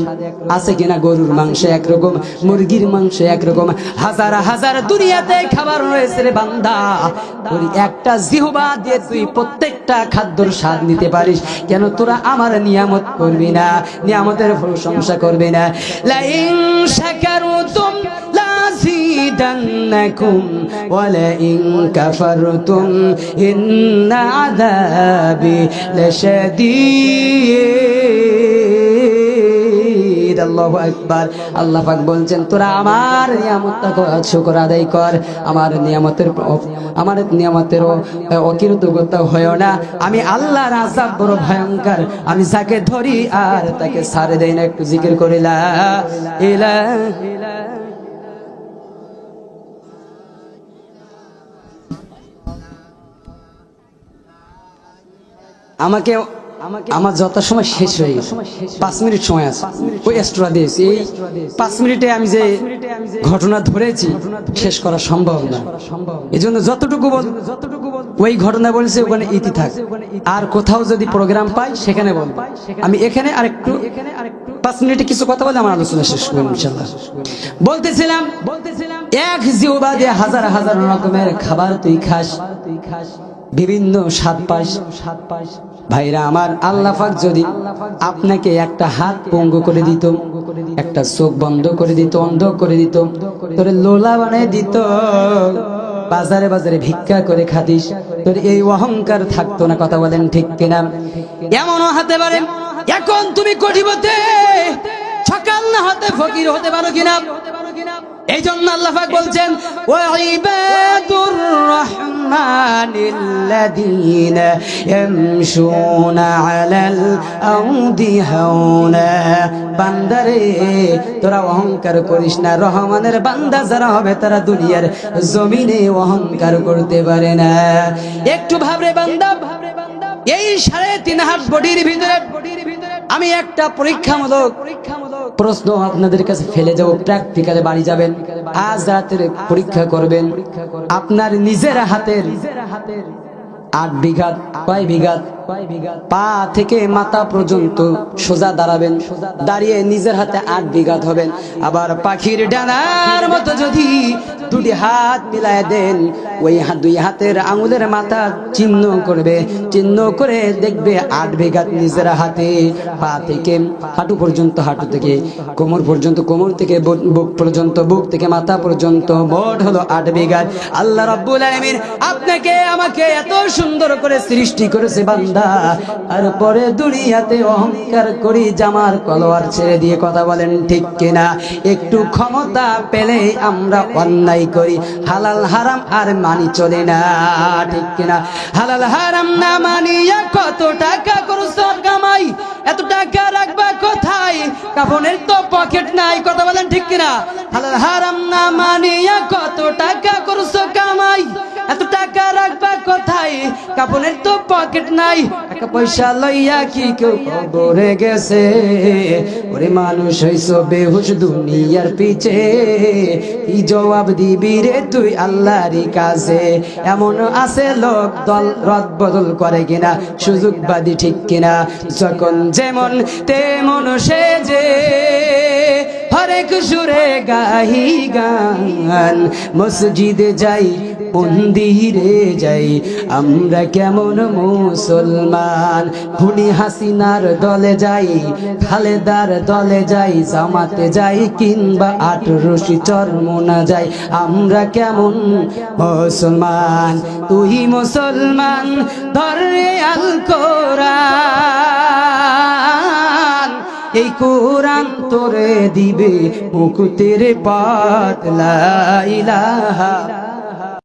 আছে কিনা, গরুর মাংস একরকম, মুরগির মাংস একরকম, হাজার হাজার দুনিয়াতে খাবার রয়েছে রে বান্দা, ওই একটা জিহ্বা দিয়ে তুই প্রত্যেকটা খাদ্যর স্বাদ নিতে পারিস, কেন তোরা আমার নিয়ামত করবি না, নিয়ামতের প্রশংসা করবি না? লাইন শাকারতুম লাযিদান্নাকুম ওয়া লাইন কাফারতুম ইন্না আযাবি লাশাদীদ। আল্লাহু আকবার। আল্লাহ পাক বলছেন তোরা আমার নিয়ামতটা শুকর আদায় কর, আমার নিয়ামতের অকৃতজ্ঞতা হয়ো না। আমি আল্লাহর আযাব বড় ভয়ঙ্কর, আমি যাকে ধরি আর তাকে ছাড়ে দেই না। একটু জিকির করে লা ইলাহা। আমার যত সময় শেষ হয়ে গেছে, 5 মিনিট সময় আছে, ওই এক্সট্রা দিয়েছি। এই 5 মিনিটে আমি যে ঘটনা ধরেছি শেষ করা সম্ভব না, এই জন্য যতটুকু ওই ঘটনা বলছে ওখানে ইতি থাক, আর কোথাও যদি প্রোগ্রাম পাই সেখানে বলবো। আমি এখানে আরেকটু 5 মিনিটে কিছু কথা বলে আমার আলোচনা শেষ করবো ইনশাআল্লাহ। বলতেছিলাম এক জিহ্বা দিয়ে হাজার হাজার রকমের খাবার তুই খাস, বিভিন্ন স্বাদ পাস। ভাইরা আমার, আল্লাহ পাক যদি আপনাকে একটা হাত পঙ্গু করে দিত, একটা চোখ বন্ধ করে দিত, অন্ধ করে দিত, তোরে লোলা বানিয়ে দিত, বাজারে বাজারে ভিক্ষা করে খাদিস, তোর এই অহংকার থাকতো না। কথা বলেন ঠিক কিনা? এমনও হতে পারে এখন তুমি কোটিপতি, সকাল না হতে ফকির হতে পারো কিনা? এই জন্য আল্লাহ পাক বলছেন ওয়া ইবাদুর রাহমানিল্লাযীনা ইয়ামশুনা আলাল আরদি হাওনা। বান্দারে তোরা অহংকার করিস না, রহমানের বান্দা যারা হবে তারা দুনিয়ার জমিনে অহংকার করতে পারে না। একটু ভাবরে বান্দা, এই 3.5 হাত বডির ভিতরে আমি একটা পরীক্ষামূলক প্রশ্ন আপনাদের কাছে ফেলে যাব, প্র্যাকটিক্যালে বাড়ি যাবেন, আজ রাতের পরীক্ষা করবেন। আপনার নিজের হাতের 8 বিঘা, কয় বিঘা? পা থেকে মাথা পর্যন্ত সোজা দাঁড়াবেন, দাঁড়িয়ে নিজের হাতে 8 বিঘা হবেন। আবার পাখির ডানার মতো যদি 2টি হাত মিলায় দেন, ওই 2 হাতের আঙুলের মাথা চিহ্ন করবে, চিহ্ন করে দেখবে 8 বিঘা নিজের হাতে। পা থেকে হাঁটু পর্যন্ত, হাঁটু থেকে কোমর পর্যন্ত, কোমর থেকে বুক পর্যন্ত, বুক থেকে মাথা পর্যন্ত, মোট হলো 8 বিঘা। আল্লাহ রাব্বুল আলামিন আপনাকে আমাকে এত সুন্দর করে সৃষ্টি করেছে বান্দা, তারপরে দুনিয়াতে অহংকার করি, জামার কলোয়ার ছেড়ে দিয়ে। কথা বলেন ঠিক কিনা? একটু ক্ষমতা পেলে আমরা অন্যায় করি, হালাল হারাম আর মানি চলে না, ঠিক কিনা? হালাল হারাম না মানিয়া কত টাকা করছো কামাই, এত টাকা রাখবা কোথায়? কাফনের তো পকেট নাই। কথা বলেন ঠিক কিনা? হালাল হারাম না মানিয়া কত টাকা করছো কামাই, এত টাকা রাখবা কোথায়? কাফনের তো পকেট নাই। টাকা পয়সা লইয়া কি কেউ কবরে গেছে? ওরে মানুষ হইছো বেহুশ দুনিয়ার পিছে, কি জবাব দিবি রে তুই আল্লাহরই কাছে? এমন আছে লোক দল রদ বদল করে কিনা, সুযোগবাদী ঠিক কিনা? যখন যেমন তেমন সেজে হরেক সুরে গাহি গান, মসজিদে যাই মন্দিরে যাই, আমরা কেমন মুসলমান? খুনি হাসিনার দলে যাই, খালেদার দলে যাই, জামাতে যাই কিংবা 18 চরমোনা যাই, আমরা কেমন মুসলমান? তুই মুসলমান ধরে আল কোরআন, এই কোরআন তোরে দিবে মুক্তির পথ লা ইলাহা